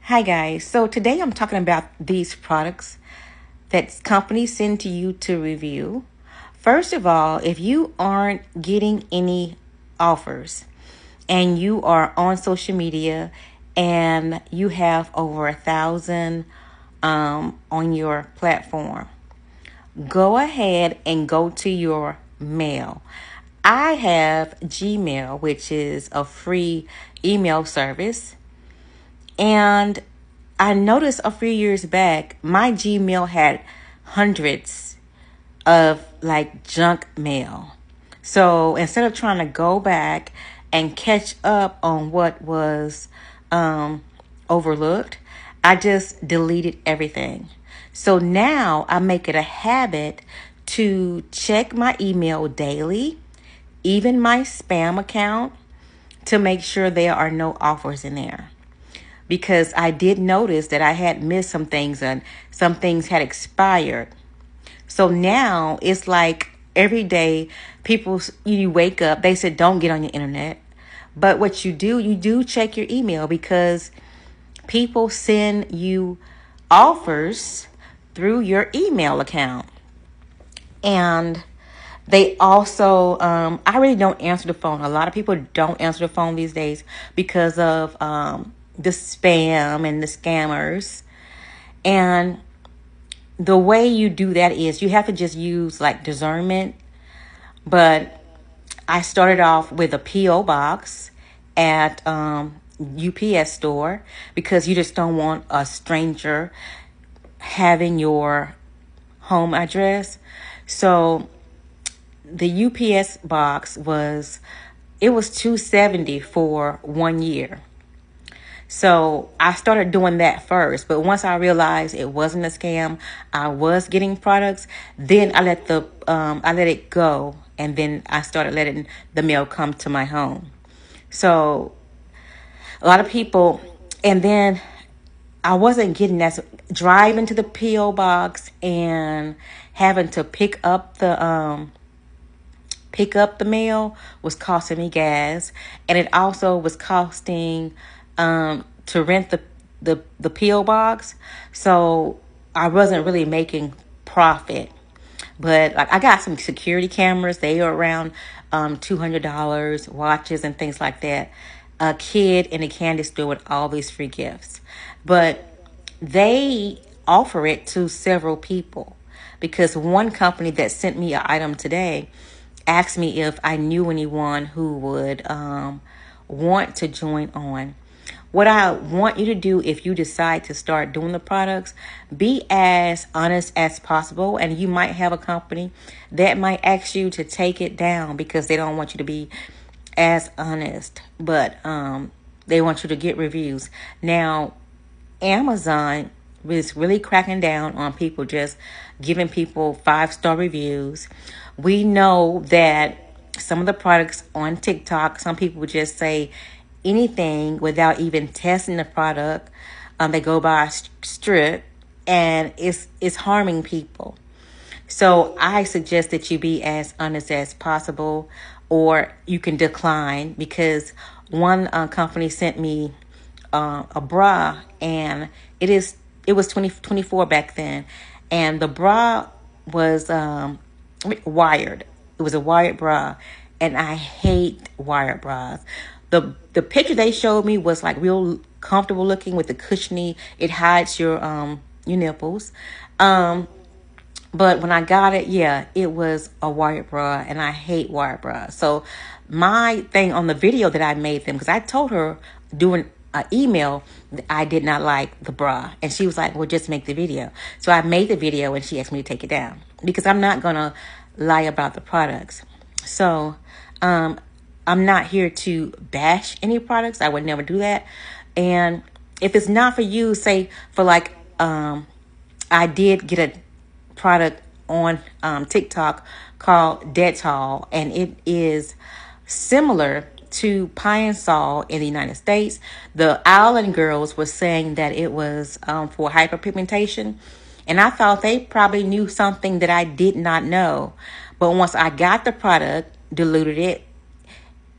Hi guys. So today I'm talking about these products that companies send to you to review. First of all, if you aren't getting any offers and you are on social media and you have over 1,000 on your platform, go ahead and go to your mail. I have Gmail, which is a free email service. And I noticed a few years back, my Gmail had hundreds of like junk mail. So instead of trying to go back and catch up on what was overlooked, I just deleted everything. So now I make it a habit to check my email daily, even my spam account, to make sure there are no offers in there, because I did notice that I had missed some things and some things had expired. So now it's like every day you wake up, they said don't get on your internet. But what you do check your email, because people send you offers through your email account. And they also, I really don't answer the phone. A lot of people don't answer the phone these days because of the spam and the scammers. And the way you do that is you have to just use like discernment. But I started off with a P.O. box at UPS store, because you just don't want a stranger having your home address. So the UPS box was $270 for 1 year. So I started doing that first, but once I realized it wasn't a scam, I was getting products, then I let it go, and then I started letting the mail come to my home. So a lot of people, and then I wasn't getting that, driving to the PO box and having to pick up the mail was costing me gas, and it also was costing to rent the PO box. So I wasn't really making profit. But like, I got some security cameras. They are around $200, watches and things like that. A kid in a candy store with all these free gifts. But they offer it to several people, because one company that sent me an item today asked me if I knew anyone who would want to join on. What I want you to do, if you decide to start doing the products, be as honest as possible. And you might have a company that might ask you to take it down because they don't want you to be as honest, but they want you to get reviews. Now, Amazon is really cracking down on people just giving people 5-star reviews. We know that some of the products on TikTok, some people just say anything without even testing the product. They go by strip, and it's harming people. So I suggest that you be as honest as possible, or you can decline, because one company sent me a bra, and it was 2024 back then, and the bra was wired. It was a wired bra, and I hate wired bras. The picture they showed me was like real comfortable looking with the cushiony. It hides your nipples. But when I got it, yeah, it was a wired bra, and I hate wired bras. So my thing on the video that I made them, because I told her doing an email that I did not like the bra, and she was like, well, just make the video. So I made the video, and she asked me to take it down, because I'm not going to lie about the products. So I'm not here to bash any products. I would never do that. And if it's not for you, say for like, I did get a product on TikTok called Dettol, and it is similar to Pine Sol in the United States. The Island girls were saying that it was for hyperpigmentation, and I thought they probably knew something that I did not know. But once I got the product, diluted it,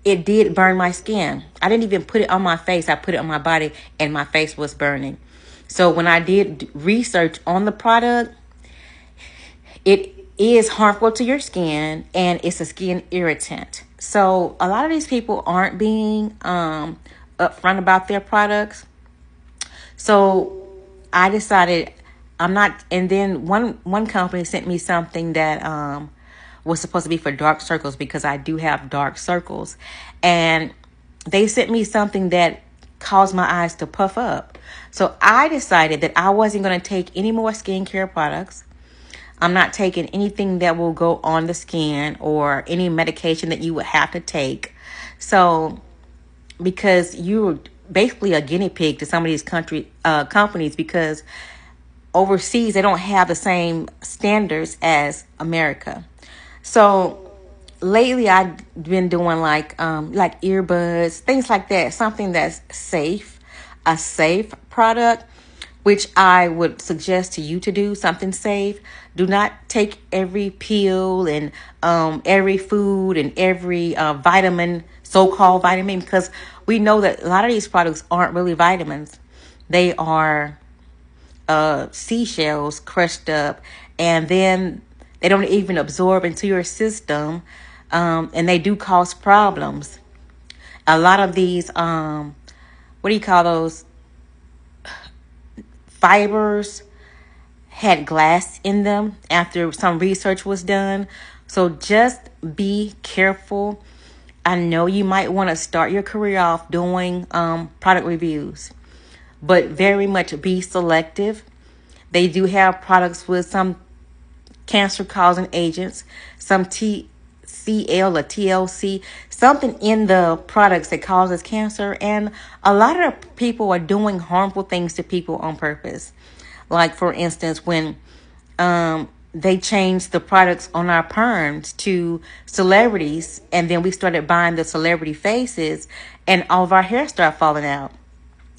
it did burn my skin. I didn't even put it on my face. I put it on my body and my face was burning. So when I did research on the product, it is harmful to your skin and it's a skin irritant. So a lot of these people aren't being upfront about their products. So I decided I'm not. And then one company sent me something that was supposed to be for dark circles because I do have dark circles, and they sent me something that caused my eyes to puff up. So I decided that I wasn't going to take any more skincare products. I'm not taking anything that will go on the skin or any medication that you would have to take. So because you're basically a guinea pig to some of these companies, because overseas they don't have the same standards as America. So lately I've been doing like earbuds, things like that, something that's safe, a safe product, which I would suggest to you to do something safe. Do not take every pill and every food and every vitamin, so-called vitamin, because we know that a lot of these products aren't really vitamins. They are seashells crushed up, and then they don't even absorb into your system, and they do cause problems. A lot of these, what do you call those, fibers had glass in them after some research was done. So just be careful. I know you might want to start your career off doing product reviews, but very much be selective. They do have products with some cancer causing agents, some TCL or TLC, something in the products that causes cancer. And a lot of people are doing harmful things to people on purpose. Like, for instance, when they changed the products on our perms to celebrities, and then we started buying the celebrity faces, and all of our hair started falling out.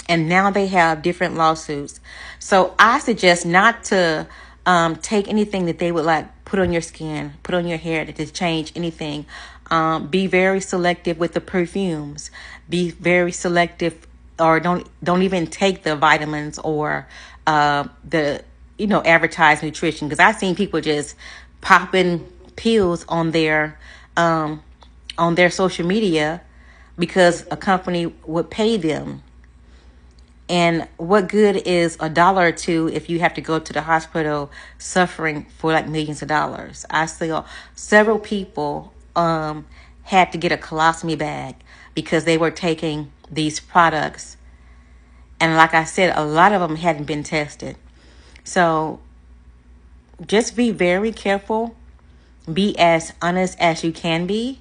And now they have different lawsuits. So I suggest not to take anything that they would like put on your skin, put on your hair to change anything. Be very selective with the perfumes. Be very selective, or don't even take the vitamins or the advertised nutrition, because I've seen people just popping pills on their social media because a company would pay them. And what good is $1 or $2 if you have to go to the hospital suffering for like millions of dollars? I saw several people had to get a colostomy bag because they were taking these products. And like I said, a lot of them hadn't been tested. So just be very careful. Be as honest as you can be.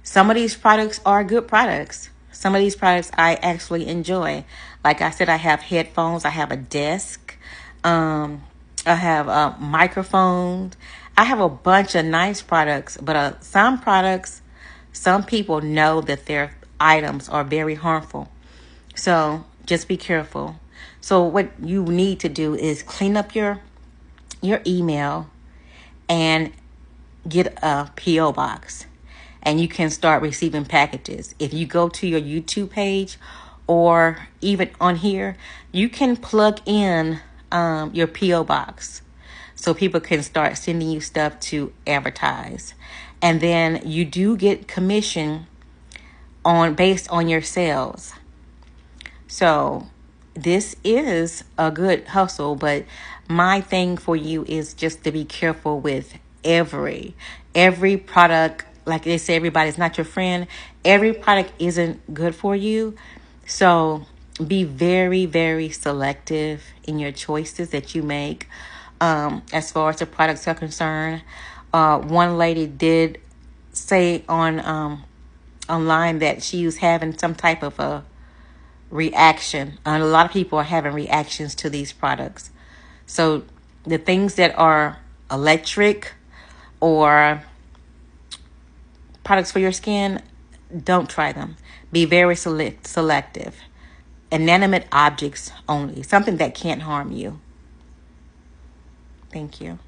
Some of these products are good products. Some of these products I actually enjoy. Like I said, I have headphones. I have a desk. I have a microphone. I have a bunch of nice products. But some products, some people know that their items are very harmful. So just be careful. So what you need to do is clean up your email and get a P.O. box. And you can start receiving packages. If you go to your YouTube page or even on here, you can plug in your P.O. box so people can start sending you stuff to advertise. And then you do get commission based on your sales. So this is a good hustle, but my thing for you is just to be careful with every product. Like they say, everybody's not your friend. Every product isn't good for you. So be very, very selective in your choices that you make as far as the products are concerned. One lady did say on online that she was having some type of a reaction. A lot of people are having reactions to these products. So the things that are electric or products for your skin, don't try them. Be very selective. Inanimate objects only. Something that can't harm you. Thank you.